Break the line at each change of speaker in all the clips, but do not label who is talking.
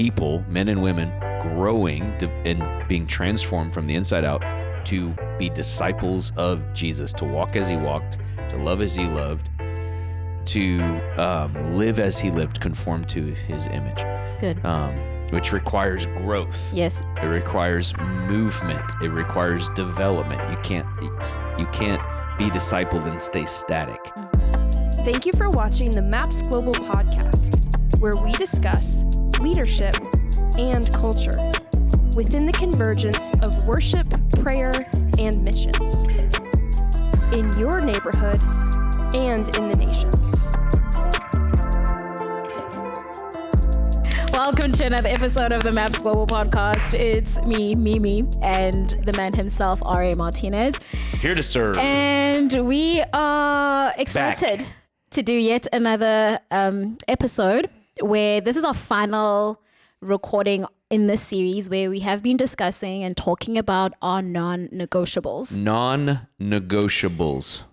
people, men and women, growing and being transformed from the inside out to be disciples of Jesus, to walk as he walked, to love as he loved, to live as he lived, conform to his image.
That's good.
Which requires growth.
Yes.
It requires movement. It requires development. You can't be discipled and stay static.
Thank you for watching the MAPS Global Podcast, where we discuss leadership and culture within the convergence of worship, prayer, and missions in your neighborhood and in the nations.
Welcome to another episode of the MAPS Global Podcast. It's me, Mimi, and the man himself, R.A. Martinez.
Here to serve.
And we are excited to do yet another episode where this is our final recording in this series where we have been discussing and talking about our non-negotiables.
Non-negotiables.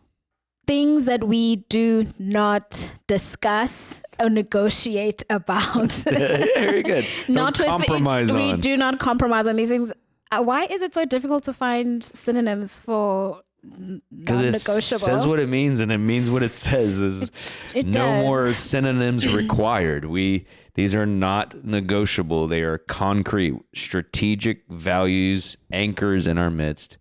Things that we do not discuss or negotiate about.
Very good.
Not
Don't compromise on.
We do not compromise on these things. Why is it so difficult to find synonyms for
because it says what it means and it means what it says.
It
no
does.
More synonyms required. These are not negotiable. They are concrete, strategic values, anchors in our midst.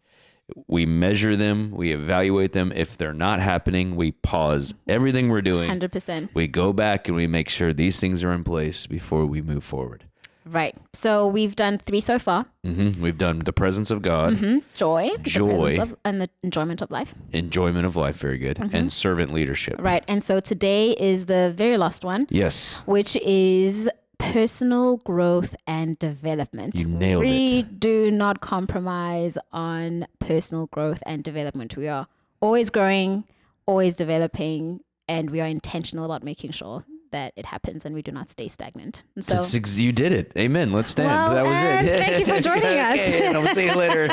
We measure them. We evaluate them. If they're not happening, we pause everything we're doing.
100%.
We go back and we make sure these things are in place before we move forward.
Right. So we've done 3 so far.
Mm-hmm. We've done the presence of God.
Mm-hmm. Joy. The
Joy.
presence of, and the enjoyment of life.
Enjoyment of life. Very good.
Mm-hmm.
And servant leadership.
Right. And so today is the very last one.
Yes.
Which is personal growth and development.
You nailed
We
it.
do not compromise on personal growth and development. We are always growing, always developing, and we are intentional about making sure that it happens and we do not stay stagnant. And so
You did it. Amen. Let's stand.
Well,
that was
and
it.
thank you for joining us.
Okay, and I'll see you later.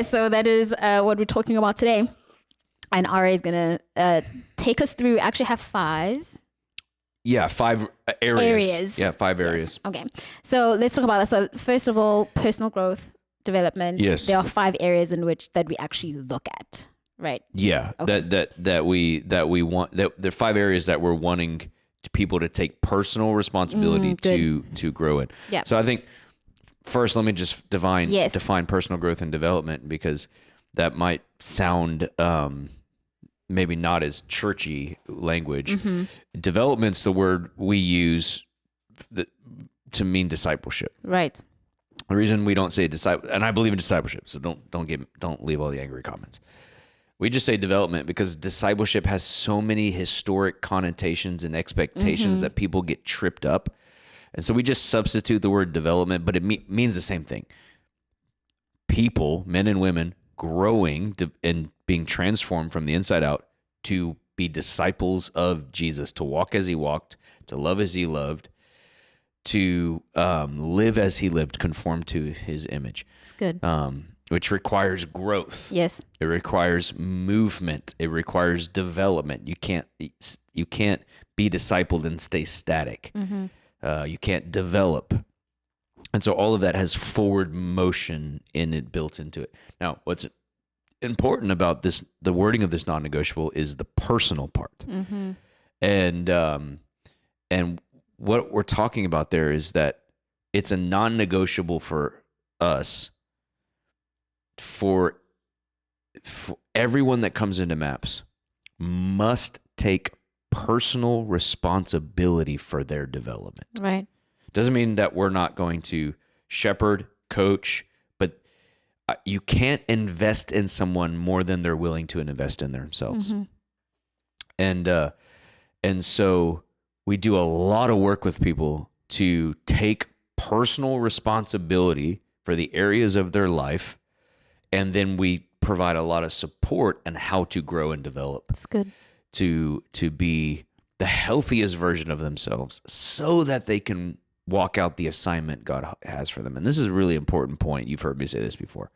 so that is what we're talking about today. And RA is going to take us through, actually have 5.
Yeah, 5 areas. Yeah, 5 areas.
Yes. Okay. So let's talk about that. So first of all, personal growth, development.
Yes.
There are 5 areas in which that we actually look at, right?
Yeah, okay. that we want. That there are 5 areas that we're wanting people to take personal responsibility to grow in.
Yeah.
So I think first, let me just define
Yes.
personal growth and development, because that might sound maybe not as churchy language.
Mm-hmm.
Development's the word we use to mean discipleship.
Right.
The reason we don't say disciple, and I believe in discipleship, so don't leave all the angry comments. We just say development because discipleship has so many historic connotations and expectations that people get tripped up. And so we just substitute the word development, but it means the same thing. People, men and women, growing and being transformed from the inside out to be disciples of Jesus, to walk as he walked, to love as he loved, to live as he lived, conform to his image.
It's good.
Which requires growth.
Yes.
It requires movement. It requires development. You can't be discipled and stay static.
Mm-hmm.
You can't develop. And so all of that has forward motion in it, built into it. Now, what's important about this, the wording of this non-negotiable, is the personal part.
Mm-hmm.
And what we're talking about there is that it's a non-negotiable for us, for everyone that comes into MAPS must take personal responsibility for their development.
Right.
Doesn't mean that we're not going to shepherd, coach, but you can't invest in someone more than they're willing to invest in themselves.
Mm-hmm.
And so we do a lot of work with people to take personal responsibility for the areas of their life, and then we provide a lot of support on how to grow and develop.
It's good.
To be the healthiest version of themselves so that they can walk out the assignment God has for them. And this is a really important point. You've heard me say this before.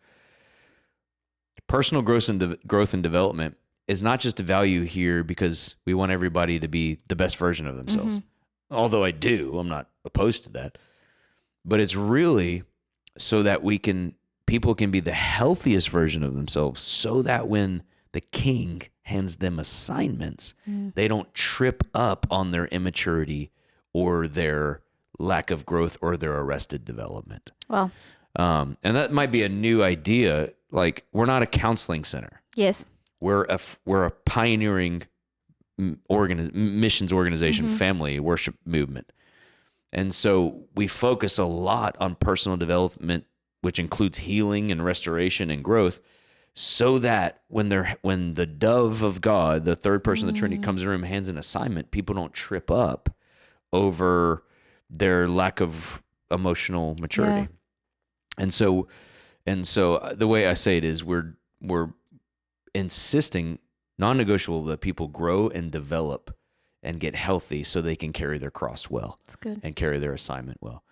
Personal growth and development is not just a value here because we want everybody to be the best version of themselves. although I do, I'm not opposed to that. But it's really so that people can be the healthiest version of themselves, so that when the king hands them assignments, they don't trip up on their immaturity or their lack of growth or their arrested development.
Well,
and that might be a new idea. Like, we're not a counseling center.
yes.
We're a pioneering missions organization, family worship movement. And so we focus a lot on personal development, which includes healing and restoration and growth, so that when the dove of God, the third person of the Trinity, comes in the room, hands an assignment, people don't trip up over their lack of emotional maturity. Yeah. And so the way I say it is we're insisting, non-negotiable, that people grow and develop and get healthy so they can carry their cross well.
That's good.
And carry their assignment well.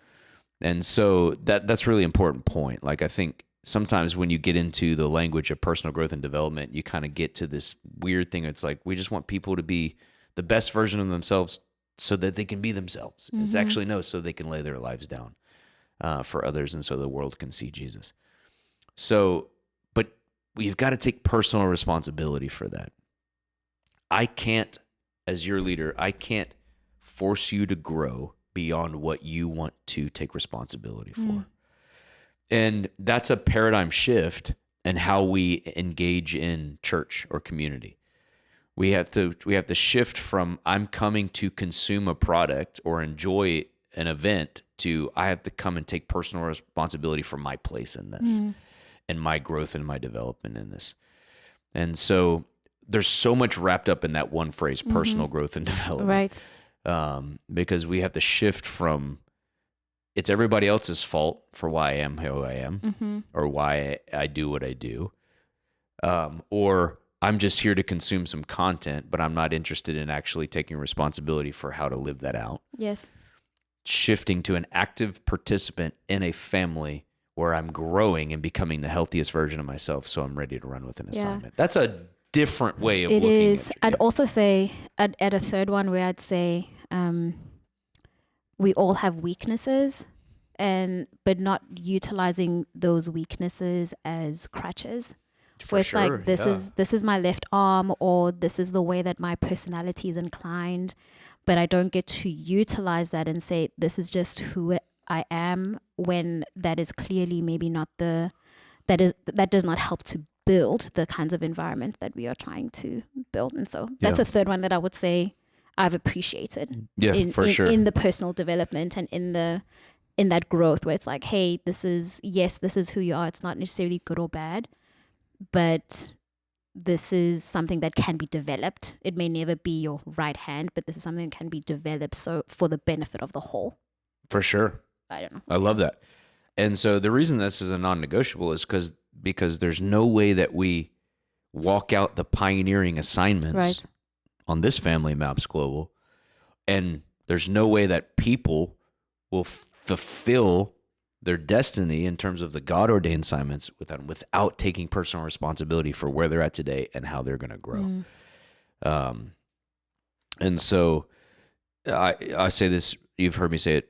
And so that's a really important point. Like, I think sometimes when you get into the language of personal growth and development, you kind of get to this weird thing. It's like, we just want people to be the best version of themselves so that they can be themselves. It's actually no, so they can lay their lives down for others, and so the world can see Jesus. So, but we've got to take personal responsibility for that. I can't, as your leader, I can't force you to grow beyond what you want to take responsibility for. And that's a paradigm shift in how we engage in church or community. We have to shift from, I'm coming to consume a product or enjoy an event, to, I have to come and take personal responsibility for my place in this and my growth and my development in this. And so there's so much wrapped up in that one phrase, personal growth and development.
Right.
Because we have to shift from, it's everybody else's fault for why I am who I am, or why I do what I do, or I'm just here to consume some content, but I'm not interested in actually taking responsibility for how to live that out.
Yes.
Shifting to an active participant in a family where I'm growing and becoming the healthiest version of myself, so I'm ready to run with an assignment. That's a different way of looking at it. It is.
I'd also say, I'd add a third one where I'd say, we all have weaknesses, but not utilizing those weaknesses as crutches. Where it's like, this is my left arm, or this is the way that my personality is inclined, but I don't get to utilize that and say, this is just who I am, when that is clearly maybe not that does not help to build the kinds of environment that we are trying to build. And so that's a third one that I would say I've appreciated
for sure,
in the personal development and in that growth, where it's like, hey, this is who you are. It's not necessarily good or bad, but this is something that can be developed. It may never be your right hand, but this is something that can be developed, so for the benefit of the whole.
For sure.
I don't know.
I love that. And so the reason this is a non-negotiable is because there's no way that we walk out the pioneering assignments on this Family Maps Global, and there's no way that people will fulfill their destiny in terms of the God-ordained assignments without taking personal responsibility for where they're at today and how they're going to grow. And so I say this, you've heard me say it,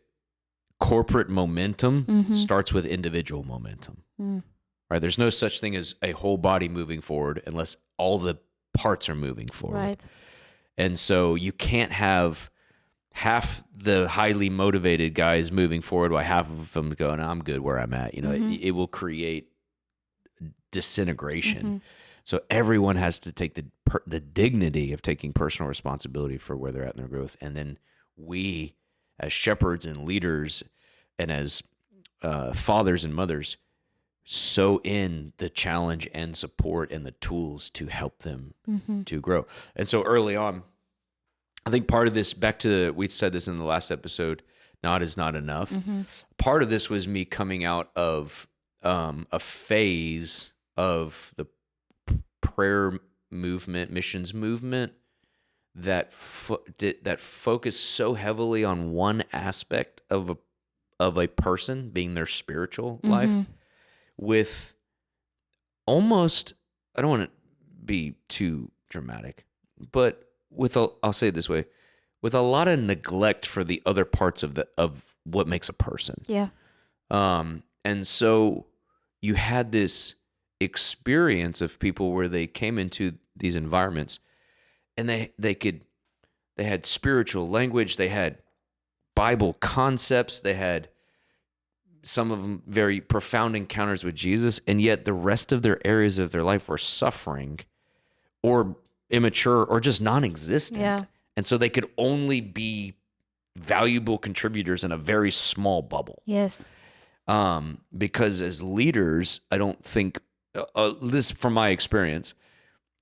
corporate momentum starts with individual momentum. Right? There's no such thing as a whole body moving forward unless all the parts are moving forward. Right. And so you can't have half the highly motivated guys moving forward while half of them going, I'm good where I'm at. It will create disintegration. So everyone has to take the dignity of taking personal responsibility for where they're at in their growth. And then we, as shepherds and leaders and as fathers and mothers, sow in the challenge and support and the tools to help them to grow. And so early on, I think part of this, we said this in the last episode, not is not enough. Part of this was me coming out of a phase of the prayer movement, missions movement, that focused so heavily on one aspect of a person being their spiritual life, with almost, I don't want to be too dramatic, but I'll say it this way, with a lot of neglect for the other parts of what makes a person.
Yeah.
And so you had this experience of people where they came into these environments and they had spiritual language, they had Bible concepts, they had some of them very profound encounters with Jesus, and yet the rest of their areas of their life were suffering or immature or just non-existent.
Yeah.
And so they could only be valuable contributors in a very small bubble.
Yes.
Because as leaders, I don't think, this from my experience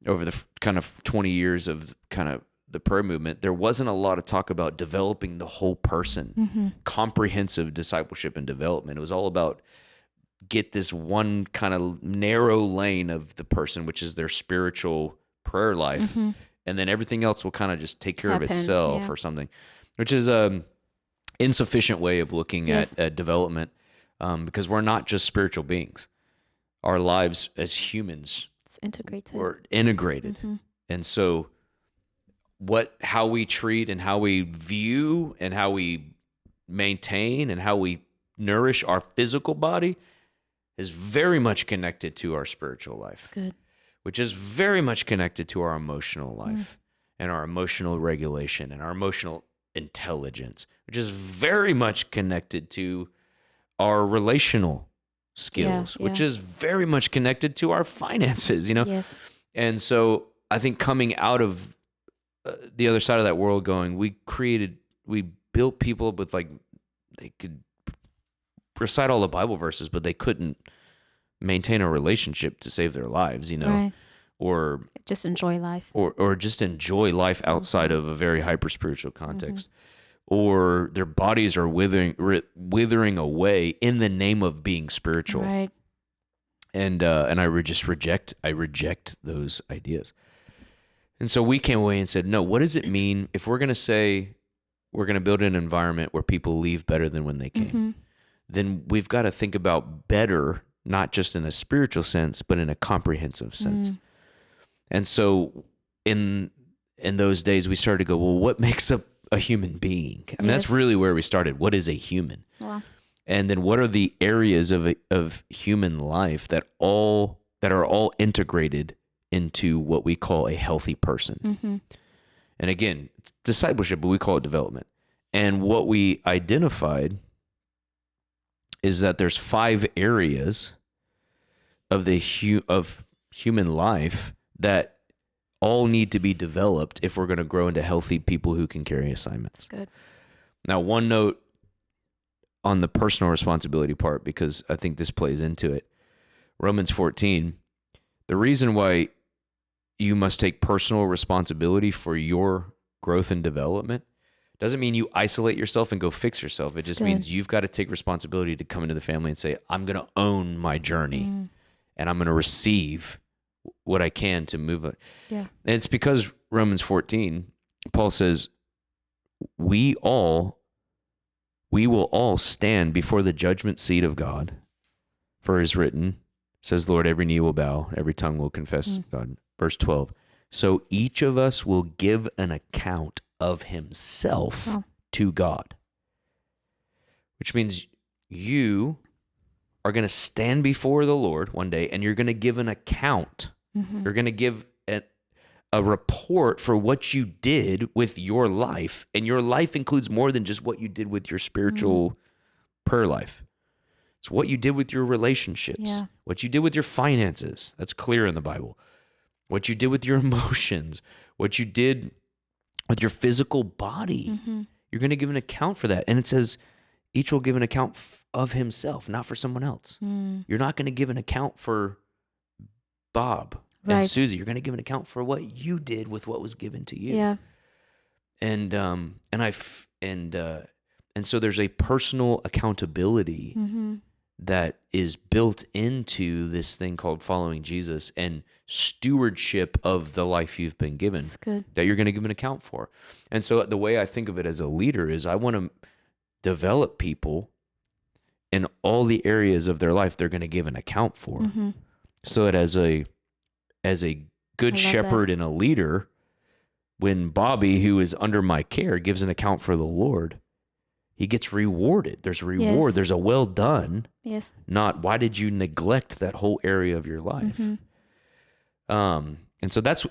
over the kind of 20 years of kind of the prayer movement, there wasn't a lot of talk about developing the whole person, comprehensive discipleship and development. It was all about get this one kind of narrow lane of the person, which is their spiritual prayer life. And then everything else will kind of just take care of itself or something, which is insufficient way of looking at development, because we're not just spiritual beings. Our lives as humans
It's integrated.
are integrated. And so how we treat and how we view and how we maintain and how we nourish our physical body is very much connected to our spiritual life.
Good.
Which is very much connected to our emotional life and our emotional regulation and our emotional intelligence, which is very much connected to our relational skills, which is very much connected to our finances,
Yes.
And so I think coming out of the other side of that world going, we built people with they could recite all the Bible verses, but they couldn't maintain a relationship to save their lives,
Right.
or
Just enjoy life.
or just enjoy life outside of a very hyper spiritual context, or their bodies are withering away in the name of being spiritual,
Right.
and I reject those ideas. And so we came away and said, no, what does it mean if we're going to say we're going to build an environment where people leave better than when they came? Then we've got to think about better, not just in a spiritual sense, but in a comprehensive sense. And so in those days, we started to go, well, what makes up a human being? I mean, that's really where we started. What is a human?
Wow.
And then what are the areas of human life that are all integrated into what we call a healthy person? And again, it's discipleship, but we call it development. And what we identified is that there's 5 areas of of human life that all need to be developed if we're going to grow into healthy people who can carry assignments.
Good.
Now, one note on the personal responsibility part, because I think this plays into it. Romans 14, the reason why you must take personal responsibility for your growth and development doesn't mean you isolate yourself and go fix yourself. It just means you've got to take responsibility to come into the family and say, I'm going to own my journey and I'm going to receive what I can to move it.
Yeah.
And it's because Romans 14, Paul says, we will all stand before the judgment seat of God. For it is written, says the Lord, every knee will bow, every tongue will confess God. Verse 12. So each of us will give an account of himself to God. Which means you are going to stand before the Lord one day and you're going to give an account. You're going to give a report for what you did with your life. And your life includes more than just what you did with your spiritual prayer life. It's what you did with your relationships, what you did with your finances. That's clear in the Bible. What you did with your emotions, what you did with your physical body. You're going to give an account for that. And it says each will give an account of himself, not for someone else. You're not going to give an account for Bob and Susie. You're going to give an account for what you did with what was given to you.
Yeah.
And so there's a personal accountability that is built into this thing called following Jesus and stewardship of the life you've been given that you're going to give an account for. And so the way I think of it as a leader is I want to develop people in all the areas of their life they're going to give an account for. So that as a good shepherd and a leader, when Bobby, who is under my care, gives an account for the Lord, he gets rewarded. There's a reward.
Yes.
There's a well done.
Yes.
Not why did you neglect that whole area of your life? And so that's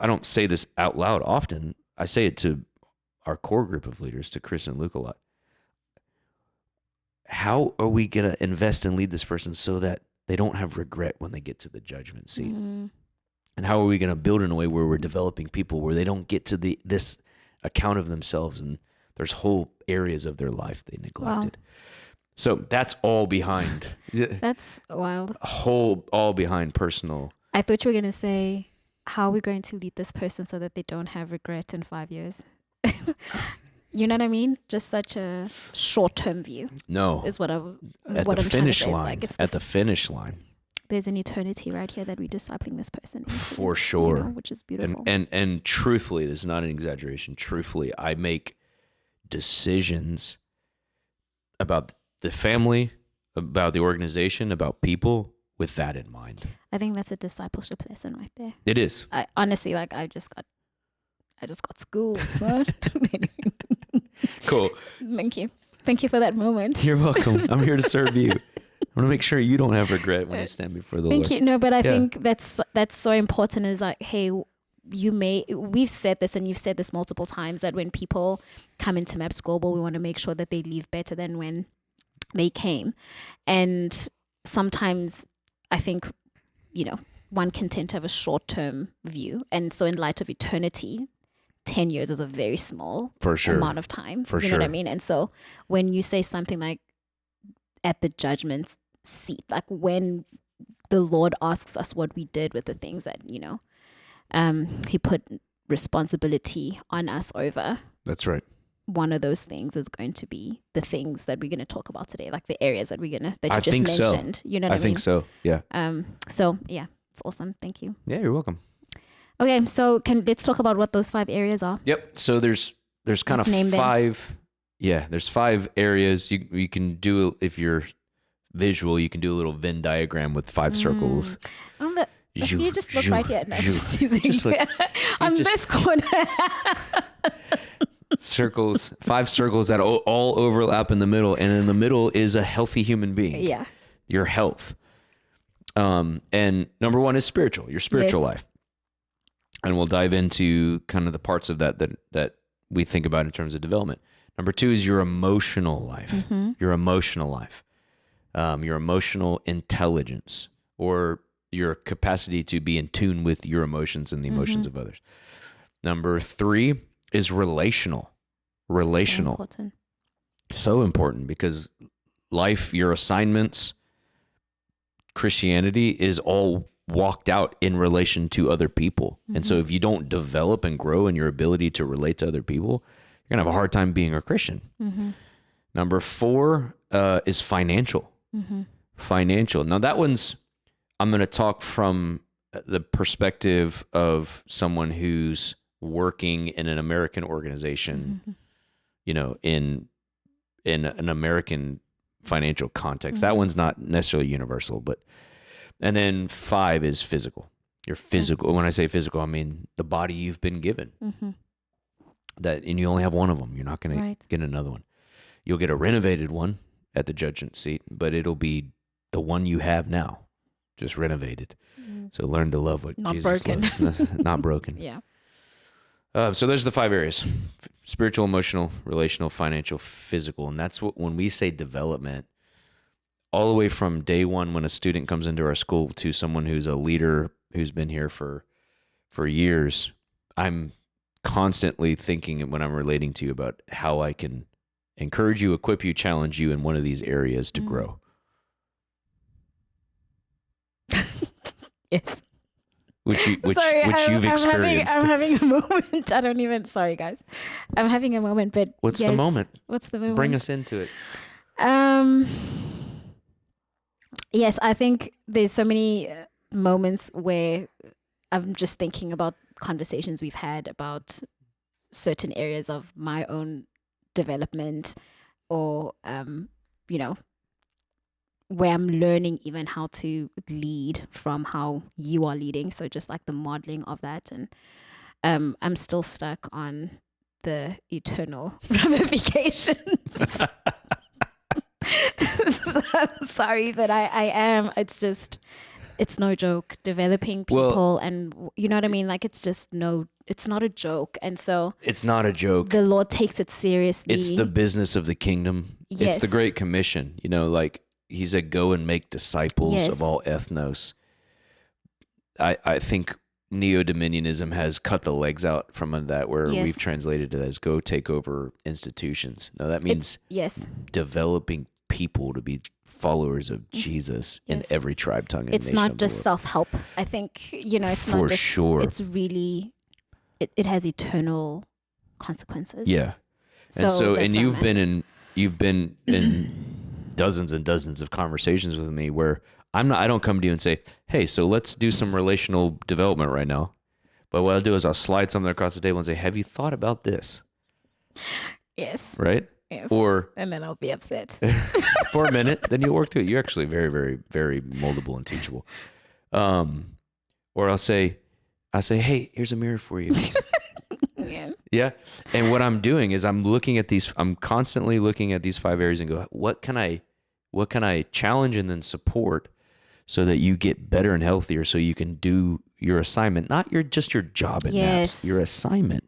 I don't say this out loud often. I say it to our core group of leaders, to Chris and Luke a lot. How are we going to invest and lead this person so that they don't have regret when they get to the judgment seat? And how are we going to build in a way where we're developing people where they don't get to this account of themselves and there's whole areas of their life they neglected? Wow. So that's all behind.
That's wild.
All behind personal.
I thought you were going to say, how are we going to lead this person so that they don't have regret in 5 years? You know what I mean? Just such a short-term view.
No.
Is what I'm
at
what
the
I'm
finish
trying to say.
line.
Like
At the finish line.
There's an eternity right here that we're discipling this person into,
for sure,
which is beautiful.
And truthfully, this is not an exaggeration. Truthfully, I make decisions about the family, about the organization, about people with that in mind.
I think that's a discipleship lesson right there.
It is.
I honestly, like, I just got schooled, son.
Cool.
Thank you for that moment.
You're welcome. I'm here to serve you. I want to make sure you don't have regret when you stand before the Lord.
Thank you. No, but I think that's so important, is like, hey, we've said this and you've said this multiple times, that when people come into Maps Global, we want to make sure that they leave better than when they came. And sometimes I think, one can tend to have a short-term view. And so in light of eternity, 10 years is a very small amount of time. You know what I mean? And so when you say something like at the judgment seat, like when the Lord asks us what we did with the things that, he put responsibility on us over.
That's right.
One of those things is going to be the things that we're going to talk about today, like the areas that you
I
just mentioned.
So.
You know what I mean?
I think so. Yeah.
So yeah, it's awesome. Thank you.
Yeah, you're welcome.
Okay, so let's talk about what those 5 areas are.
Yep. So there's kind of 5. Yeah, there's 5 areas. You can do, if you're visual, you can do a little Venn diagram with 5 circles.
If you just look right here. No, I'm just teasing. On this corner.
Circles, 5 circles that all overlap in the middle. And in the middle is a healthy human being.
Yeah.
Your health. And number 1 is spiritual, your spiritual life. And we'll dive into kind of the parts of that we think about in terms of development. Number 2 is your emotional life, your emotional life, your emotional intelligence, or your capacity to be in tune with your emotions and the emotions of others. Number 3 is relational. So important because life, your assignments, Christianity is all walked out in relation to other people. And so if you don't develop and grow in your ability to relate to other people, you're going to have a hard time being a Christian. Number 4 is financial. Financial. Now that one's, I'm going to talk from the perspective of someone who's working in an American organization, in an American financial context. That one's not necessarily universal, and then 5 is physical. Your physical. When I say physical, I mean the body you've been given. And you only have one of them. You're not going to get another one. You'll get a renovated one at the judgment seat, but it'll be the one you have now, just renovated. So learn to love what Jesus loves. Not broken.
Yeah.
So there's the 5 areas: spiritual, emotional, relational, financial, physical. And that's what, when we say development, all the way from day 1 when a student comes into our school to someone who's a leader who's been here for years, I'm constantly thinking when I'm relating to you about how I can encourage you, equip you, challenge you in one of these areas to grow.
Yes.
Which you've experienced.
I'm having a moment. Sorry guys. I'm having a moment, but
What's the moment?
What's the moment?
Bring us into it.
Yes, I think there's so many moments where I'm just thinking about conversations we've had about certain areas of my own development, or where I'm learning even how to lead from how you are leading. So just like the modeling of that. And I'm still stuck on the eternal ramifications. So I'm sorry, but I am. It's no joke. Developing people, and you know what I mean? Like, it's not a joke. And so
it's not a joke.
The Lord takes it seriously.
It's the business of the kingdom.
Yes.
It's the Great Commission. You know, like he said, go and make disciples of all ethnos. I think neo-dominionism has cut the legs out from that, where we've translated it as go take over institutions. No, that means developing people to be followers of Jesus in every tribe, tongue, and nation.
It's not just self-help. I think, it's not just,
sure.
It's really, it has eternal consequences.
Yeah. And you've been in dozens and dozens of conversations with me where I don't come to you and say, hey, so let's do some relational development right now. But what I'll do is I'll slide something across the table and say, have you thought about this?
Yes.
Right?
Yes. And then I'll be upset.
For a minute, then you'll work through it. You're actually very, very, very moldable and teachable. Or I'll say, hey, here's a mirror for you. Yeah. And what I'm doing is I'm constantly looking at these 5 areas and go, what can I challenge and then support so that you get better and healthier, so you can do your assignment, not your job at MAPS, your assignment.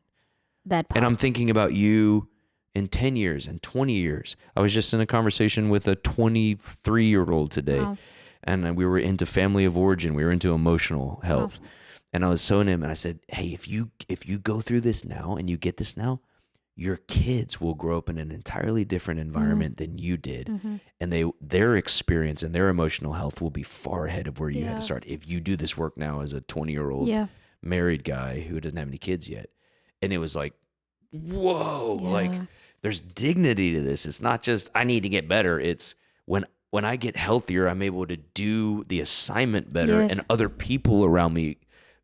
That part.
And I'm thinking about you in 10 years and 20 years. I was just in a conversation with a 23-year-old today. Wow. And we were into family of origin. We were into emotional health. Wow. And I was showing him, and I said, hey, if you go through this now and you get this now, your kids will grow up in an entirely different environment than you did. Mm-hmm. And their experience and their emotional health will be far ahead of where you had to start if you do this work now as a 20-year-old married guy who doesn't have any kids yet. And it was like, whoa, like there's dignity to this. It's not just I need to get better. It's when I get healthier, I'm able to do the assignment better, and other people around me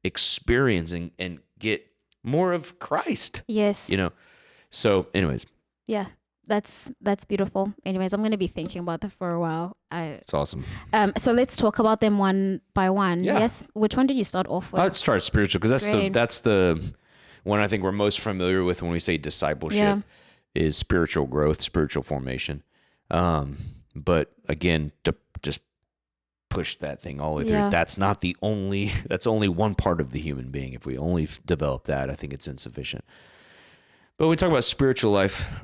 experience and get more of Christ.
Yes.
So anyways.
Yeah, that's beautiful. Anyways, I'm going to be thinking about that for a while.
It's awesome.
So let's talk about them one by one.
Yeah.
Yes. Which one did you start off with?
I'd start spiritual, because that's the one I think we're most familiar with when we say discipleship is spiritual growth, spiritual formation. But again, to just push that thing all the way through. That's only one part of the human being. If we only develop that, I think it's insufficient. But when we talk about spiritual life,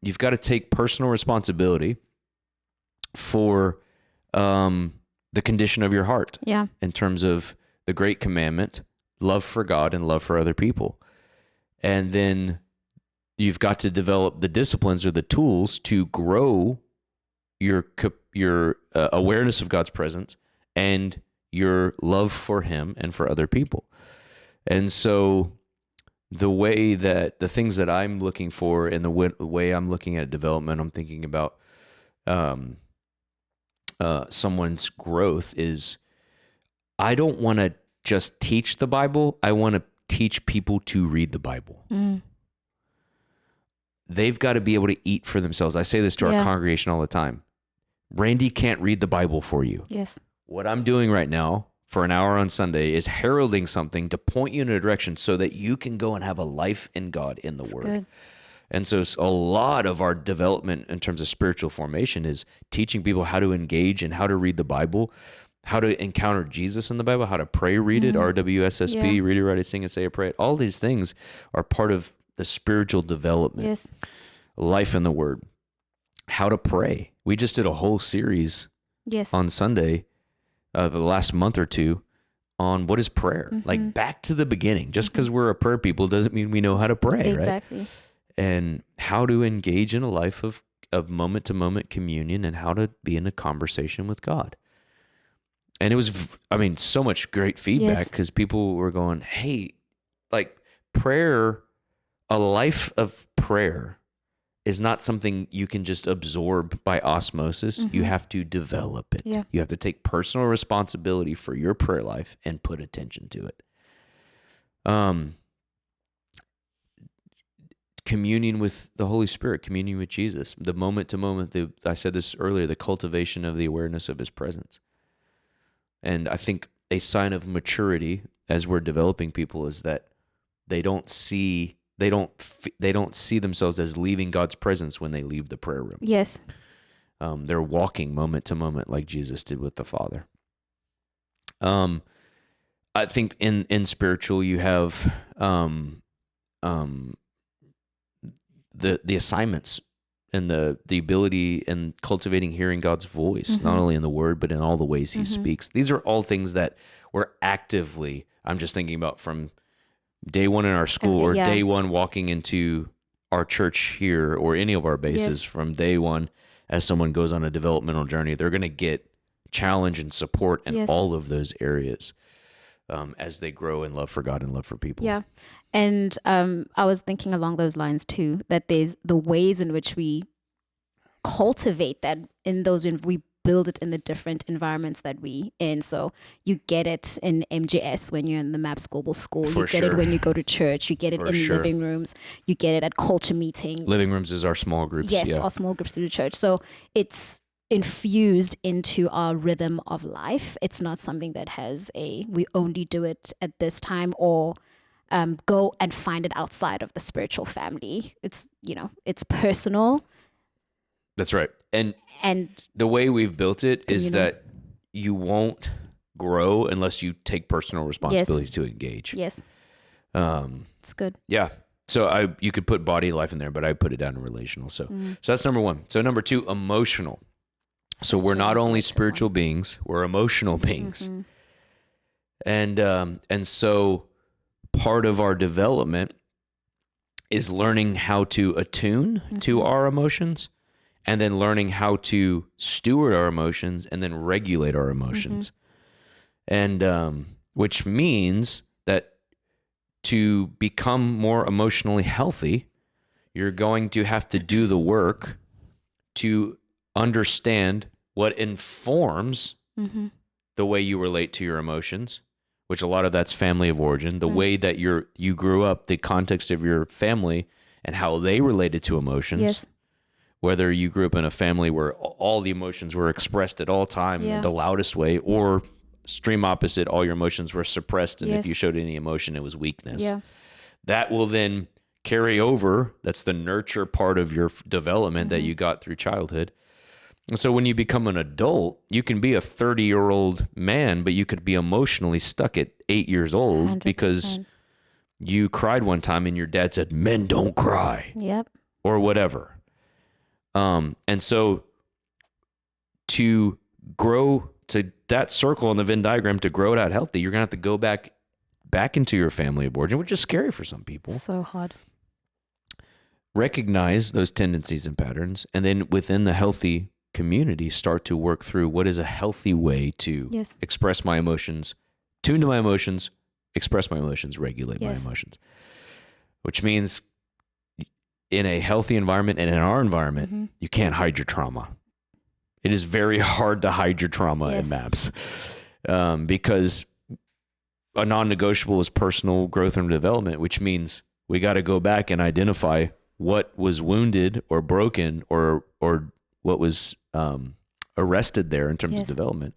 you've got to take personal responsibility for the condition of your heart. Yeah. In terms of the great commandment, love for God and love for other people. And then you've got to develop the disciplines or the tools to grow your awareness of God's presence and your love for Him and for other people. And so the things that I'm looking for and the way I'm looking at development, I'm thinking about someone's growth is, I don't want to just teach the Bible. I want to teach people to read the Bible. Mm. They've got to be able to eat for themselves. I say this to our congregation all the time. Randy can't read the Bible for you. Yes. What I'm doing right now for an hour on Sunday is heralding something to point you in a direction so that you can go and have a life in God in the Word. Good. And so a lot of our development in terms of spiritual formation is teaching people how to engage and how to read the Bible, how to encounter Jesus in the Bible, how to pray, read it, RWSSP, read it, write it, sing it, say it, pray it. All these things are part of the spiritual development. Yes. Life in the Word. How to pray. We just did a whole series on Sunday, the last month or two, on what is prayer. Mm-hmm. Like back to the beginning. Just because we're a prayer people doesn't mean we know how to pray, exactly. Right? And how to engage in a life of moment-to-moment communion and how to be in a conversation with God. And it was, so much great feedback because people were going, hey, like prayer, a life of prayer is not something you can just absorb by osmosis. Mm-hmm. You have to develop it. Yeah. You have to take personal responsibility for your prayer life and put attention to it. communing with the Holy Spirit, communing with Jesus, the moment to moment. I said this earlier, the cultivation of the awareness of his presence. And I think a sign of maturity as we're developing people is that they don't see themselves as leaving God's presence when they leave the prayer room.
Yes.
They're walking moment to moment like Jesus did with the Father. I think in spiritual you have the assignments and the ability and cultivating hearing God's voice, not only in the Word but in all the ways He speaks. These are all things that we're actively. I'm just thinking about from day one in our school or day one walking into our church here or any of our bases. From day one, as someone goes on a developmental journey, they're going to get challenge and support in all of those areas as they grow in love for God and love for people.
Yeah. And I was thinking along those lines too, that there's the ways in which we cultivate that in those, we build it in the different environments that we in. So you get it in MGS when you're in the MAPS Global School. You get it when you go to church. You get it in living rooms. You get it at culture meeting.
Living rooms is our small groups.
Yes, our small groups through the church. So it's infused into our rhythm of life. It's not something that has we only do it at this time or go and find it outside of the spiritual family. It's, it's personal.
That's right. And the way we've built it is that you won't grow unless you take personal responsibility to engage.
Yes. It's good.
Yeah. So you could put body life in there, but I put it down to relational. So that's number one. So number two, emotional. So we're not only spiritual beings, we're emotional beings. And so part of our development is learning how to attune to our emotions, and then learning how to steward our emotions and then regulate our emotions. And which means that to become more emotionally healthy, you're going to have to do the work to understand what informs the way you relate to your emotions, which a lot of that's family of origin, the way that you grew up, the context of your family and how they related to emotions.
Yes.
Whether you grew up in a family where all the emotions were expressed at all time in the loudest way, or extreme opposite, all your emotions were suppressed, and if you showed any emotion, it was weakness. Yeah. That will then carry over. That's the nurture part of your development that you got through childhood. And so when you become an adult, you can be a 30-year-old man, but you could be emotionally stuck at 8 years old 100%. Because you cried one time and your dad said, "Men don't cry."
Yep.
Or whatever. And so to grow to that circle in the Venn diagram, to grow it out healthy, you're going to have to go back into your family of origin, which is scary for some people.
So hard.
Recognize those tendencies and patterns, and then within the healthy community, start to work through what is a healthy way to express my emotions, tune to my emotions, express my emotions, regulate my emotions, which means in a healthy environment and in our environment, you can't hide your trauma. It is very hard to hide your trauma in MAPS because a non-negotiable is personal growth and development, which means we got to go back and identify what was wounded or broken or what was arrested there in terms of development.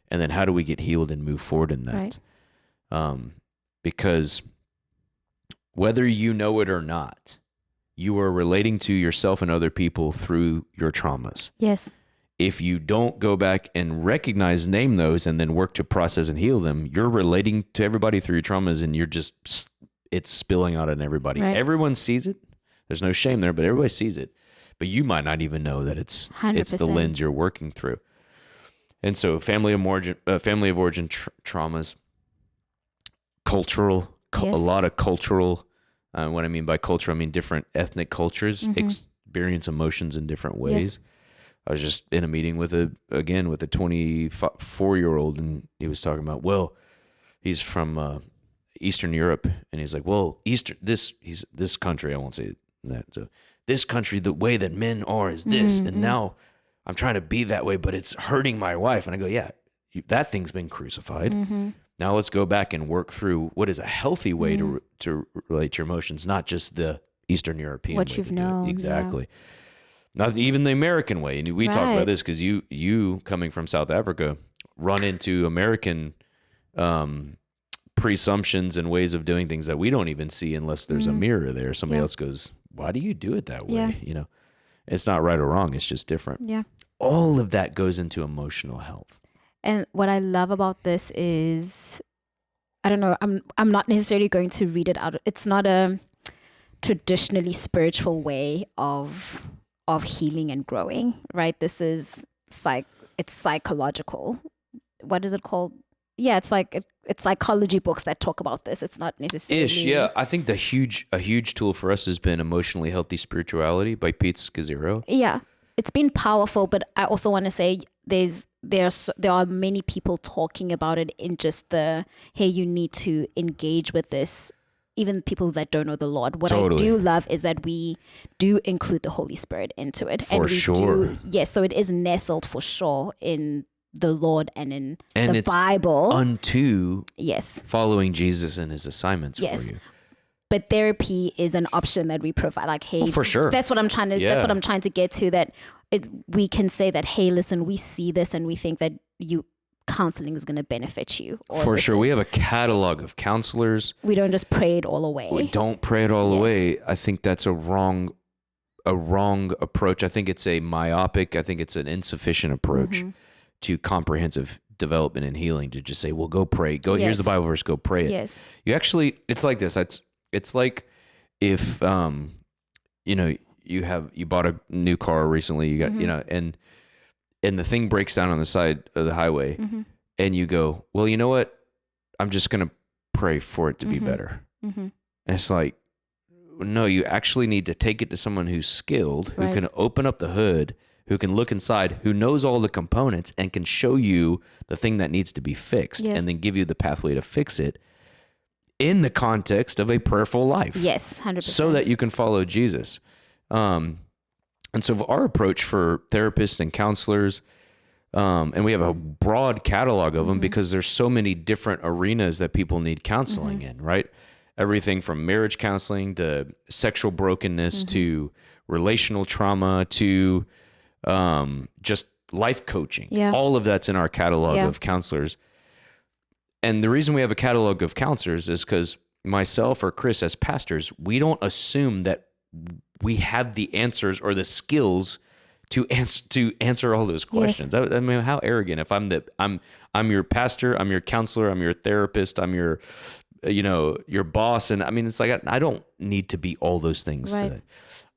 And then how do we get healed and move forward in that? Right. Because whether you know it or not, you are relating to yourself and other people through your traumas. Yes. If you don't go back and recognize, name those, and then work to process and heal them, you're relating to everybody through your traumas, and it's spilling out on everybody. Right. Everyone sees it. There's no shame there, but everybody sees it. But you might not even know that it's 100%. The lens you're working through. And so family of origin traumas, cultural, a lot of cultural. What I mean by culture, I mean different ethnic cultures experience emotions in different ways. Yes. I was just in a meeting with a 24-year-old, and he was talking about, he's from Eastern Europe, and he's like, this country, I won't say that. So this country, the way that men are is this, and now I'm trying to be that way, but it's hurting my wife. And I go, that thing's been crucified. Now let's go back and work through what is a healthy way to relate to your emotions, not just the Eastern European
What
way
you've
to do it.
known, yeah.
Exactly. Not even the American way. And we talk
Right.
about this because you coming from South Africa run into American presumptions and ways of doing things that we don't even see unless there's a mirror there. Somebody
Yeah.
else goes, why do you do it that way?
Yeah.
You know, it's not right or wrong. It's just different.
Yeah.
All of that goes into emotional health.
And what I love about this is, I don't know, I'm not necessarily going to read it out. It's not a traditionally spiritual way of healing and growing, right? This is it's psychological. What is it called? Yeah, it's like it's psychology books that talk about this. It's not necessarily
Yeah. I think a huge tool for us has been Emotionally Healthy Spirituality by Pete Scazzero.
Yeah, it's been powerful, but I also want to say there are many people talking about it in just the, hey, you need to engage with this. Even people that don't know the Lord. What
Totally.
I do love is that we do include the Holy Spirit into it.
For sure.
Yes, so it is nestled for sure in the Lord and in
And
the
it's
Bible.
unto
Yes.
following Jesus and his assignments
Yes.
for you.
But therapy is an option that we provide. Like, hey,
for sure.
That's what I'm trying to.
Yeah.
That's what I'm trying to get to. That we can say that, hey, listen, we see this and we think that counseling is going to benefit you. Or
For sure. We have a catalog of counselors.
We don't just pray it all away.
We don't pray it all
Yes.
away. I think that's a wrong approach. I think it's a myopic. I think it's an insufficient approach to comprehensive development and healing, to just say, well, go pray. Go, here's the
Yes.
Bible verse, go pray it.
Yes.
You actually, it's like this. It's like if, you bought a new car recently, you got, and the thing breaks down on the side of the highway and you go, well, you know what? I'm just going to pray for it to be better. And it's like, no, you actually need to take it to someone who's skilled, who
Right.
can open up the hood, who can look inside, who knows all the components and can show you the thing that needs to be fixed
Yes.
and then give you the pathway to fix it in the context of a prayerful life.
Yes, 100%.
So that you can follow Jesus. And so our approach for therapists and counselors, and we have a broad catalog of them because there's so many different arenas that people need counseling in, right? Everything from marriage counseling to sexual brokenness to relational trauma to just life coaching.
Yeah.
All of that's in our catalog
Yeah.
of counselors. And the reason we have a catalog of counselors is because myself or Chris as pastors, we don't assume that we have the answers or the skills to answer all those questions.
Yes.
I mean, how arrogant if I'm your pastor, I'm your counselor, I'm your therapist, I'm your your boss, and I mean, it's like I don't need to be all those things
Right.
today.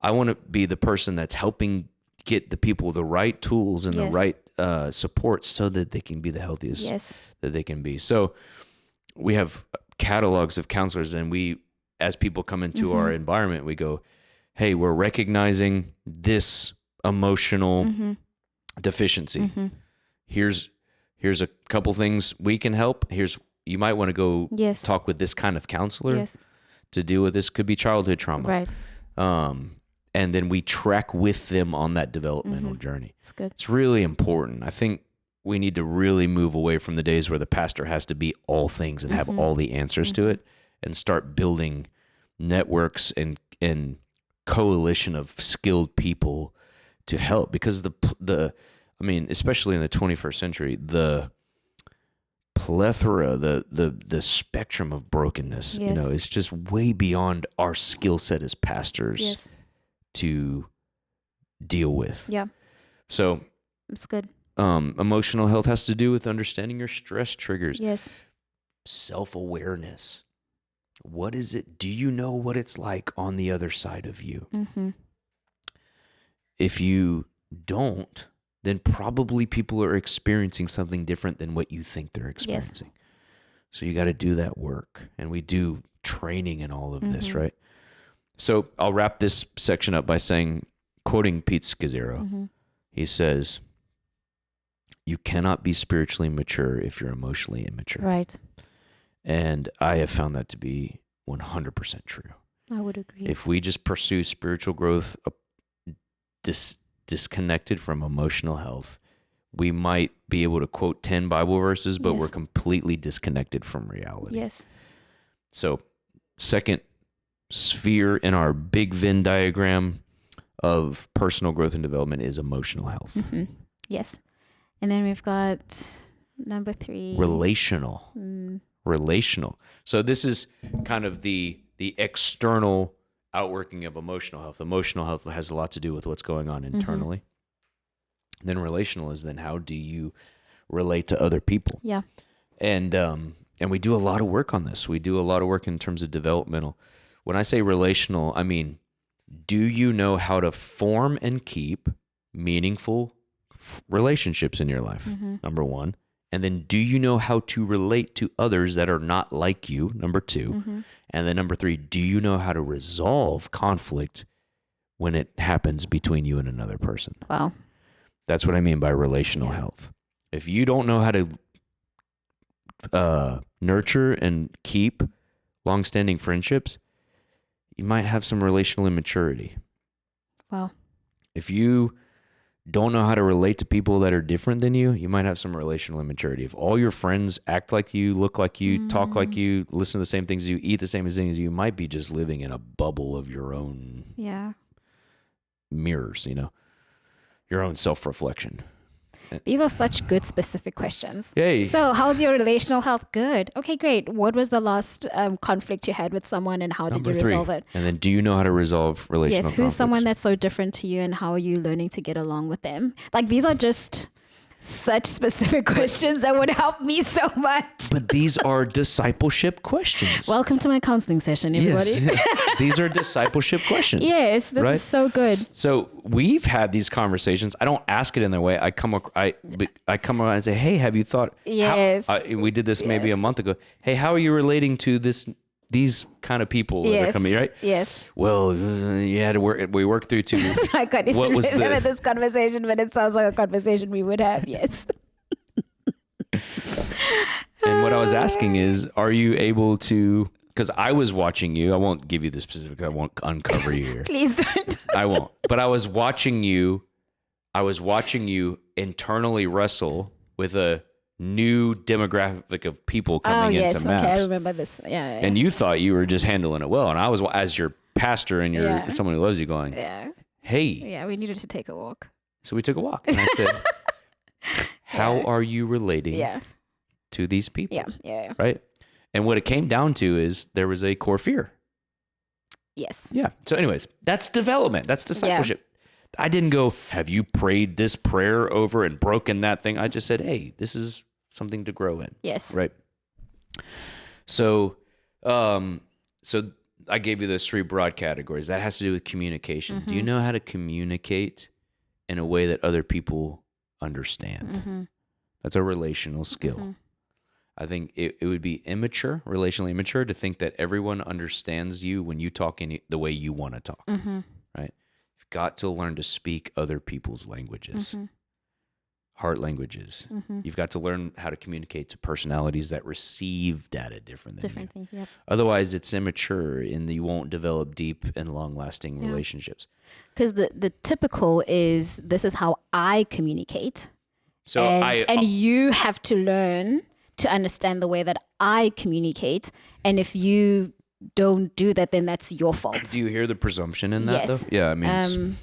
I want to be the person that's helping get the people the right tools and the
Yes.
right support so that they can be the healthiest
Yes.
that they can be. So we have catalogs of counselors, and we, as people come into our environment, we go, hey, we're recognizing this emotional deficiency. Here's a couple things we can help. You might want to go
Yes.
talk with this kind of counselor
Yes.
to deal with this. Could be childhood trauma.
Right.
And then we track with them on that developmental journey.
It's good.
It's really important. I think we need to really move away from the days where the pastor has to be all things and have all the answers to it, and start building networks and coalition of skilled people to help. Because especially in the 21st century, the plethora, the spectrum of brokenness,
Yes.
it's just way beyond our skill set as pastors
Yes.
to deal with.
Yeah.
So
It's good.
emotional health has to do with understanding your stress triggers,
Yes.
self-awareness. What is it? Do you know what it's like on the other side of you? If you don't, then probably people are experiencing something different than what you think they're experiencing. So you got to do that work. And we do training in all of this, right? So I'll wrap this section up by quoting Pete Scazzero. He says, you cannot be spiritually mature if you're emotionally immature.
Right.
And I have found that to be 100% true.
I would agree.
If we just pursue spiritual growth disconnected from emotional health, we might be able to quote 10 Bible verses, but
Yes.
we're completely disconnected from reality.
Yes.
So, second sphere in our big Venn diagram of personal growth and development is emotional health.
Yes. And then we've got number 3.
Relational. Relational. So this is kind of the external outworking of emotional health. Emotional health has a lot to do with what's going on internally. Then relational is then how do you relate to other people?
Yeah.
And we do a lot of work on this. We do a lot of work in terms of developmental. When I say relational, I mean, do you know how to form and keep meaningful relationships in your life? Number 1. And then do you know how to relate to others that are not like you? Number 2. And then number 3, do you know how to resolve conflict when it happens between you and another person?
Wow.
That's what I mean by relational health. If you don't know how to nurture and keep long-standing friendships, you might have some relational immaturity.
Wow.
If you don't know how to relate to people that are different than you, you might have some relational immaturity. If all your friends act like you, look like you, talk like you, listen to the same things you, eat the same things you, might be just living in a bubble of your own mirrors, your own self-reflection.
These are such good specific questions.
Yay.
So how's your relational health? Good. Okay, great. What was the last conflict you had with someone and how did you resolve it?
And then do you know how to resolve relational
Yes, who's
conflicts?
someone that's so different to you and how are you learning to get along with them? Like these are just such specific questions that would help me so much.
But these are discipleship questions.
Welcome to my counseling session, everybody.
Yes. These are discipleship questions.
Yes, this is so good.
So we've had these conversations. I don't ask it in that way. I come around and say, "Hey, have you thought?"
Yes.
We did this maybe a month ago. Hey, how are you relating to these kind of people that are coming, right?
Yes.
Well, you had to work. We worked through 2 weeks.
I can't even remember this conversation, but it sounds like a conversation we would have. Yes.
And what I was asking is, are you able to? Because I was watching you. I won't give you the specific. I won't uncover you here.
Please don't.
I won't. But I was watching you. I was watching you internally wrestle with a new demographic of people coming into MAPS.
Okay, I remember this. Yeah.
And you thought you were just handling it well. And I was, as your pastor and you're someone who loves you, going, hey.
Yeah, we needed to take a walk.
So we took a walk. And I said, how are you relating to these people?
Yeah.
Right? And what it came down to is there was a core fear.
Yes.
Yeah. So anyways, that's development. That's discipleship. I didn't go, have you prayed this prayer over and broken that thing? I just said, hey, this is something to grow in.
Yes.
Right. So, so I gave you those 3 broad categories. That has to do with communication. Do you know how to communicate in a way that other people understand? That's a relational skill. I think it would be immature, relationally immature, to think that everyone understands you when you talk in the way you want to talk. Right? You've got to learn to speak other people's languages. Heart languages. You've got to learn how to communicate to personalities that receive data different than you.
Yep.
Otherwise, it's immature and you won't develop deep and long-lasting relationships.
Because the typical is this is how I communicate.
So
and you have to learn to understand the way that I communicate. And if you don't do that, then that's your fault.
Do you hear the presumption in that,
Yes.
though? Yeah, I mean,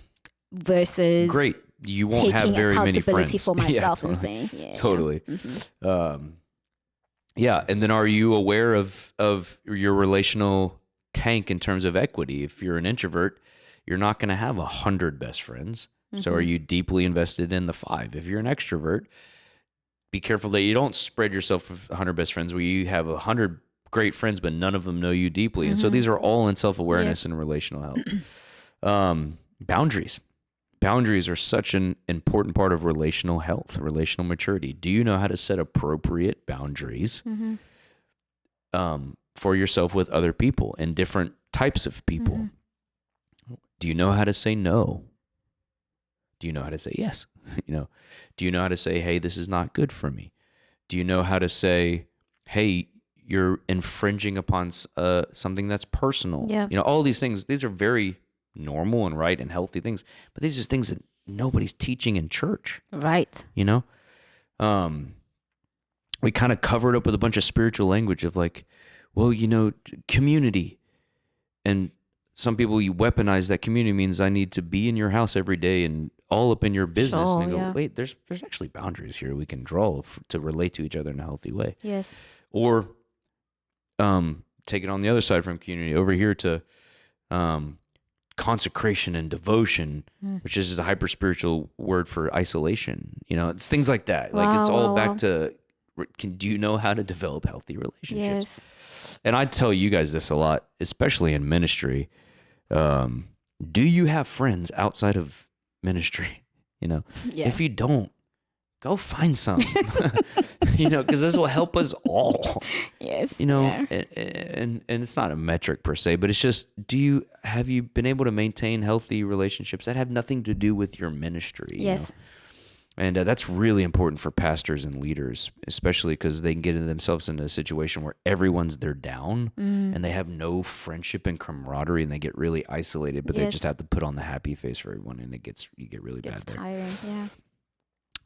versus
great. You won't have very many friends.
for myself
yeah,
and saying,
totally. Yeah, and then are you aware of your relational tank in terms of equity? If you're an introvert, you're not going to have 100 best friends. So are you deeply invested in the 5? If you're an extrovert, be careful that you don't spread yourself with 100 best friends where you have 100 great friends, but none of them know you deeply. And so these are all in self-awareness and relational health. Boundaries. Boundaries are such an important part of relational health, relational maturity. Do you know how to set appropriate boundaries for yourself with other people and different types of people? Do you know how to say no? Do you know how to say yes? Do you know how to say, hey, this is not good for me? Do you know how to say, hey, you're infringing upon something that's personal?
Yeah.
All these things, these are very normal and right and healthy things, but these are things that nobody's teaching in church.
Right.
We kind of covered up with a bunch of spiritual language of like, well, community. And some people, you weaponize that community means I need to be in your house every day and all up in your business.
Sure,
and I go,
yeah.
wait, there's actually boundaries here we can draw to relate to each other in a healthy way.
Yes.
Or take it on the other side from community over here to consecration and devotion, which is a hyper spiritual word for isolation. You know, it's things like that. Like it's all back to, do you know how to develop healthy relationships?
Yes.
And I tell you guys this a lot, especially in ministry. Do you have friends outside of ministry? You know, if you don't, go find some, you know, because this will help us all.
Yes.
You know, and it's not a metric per se, but it's just, have you been able to maintain healthy relationships that have nothing to do with your ministry?
Yes.
You know? And that's really important for pastors and leaders, especially because they can get themselves into a situation where everyone's they're down and they have no friendship and camaraderie, and they get really isolated. But they just have to put on the happy face for everyone, and you get really bad there.
Tiring. Yeah.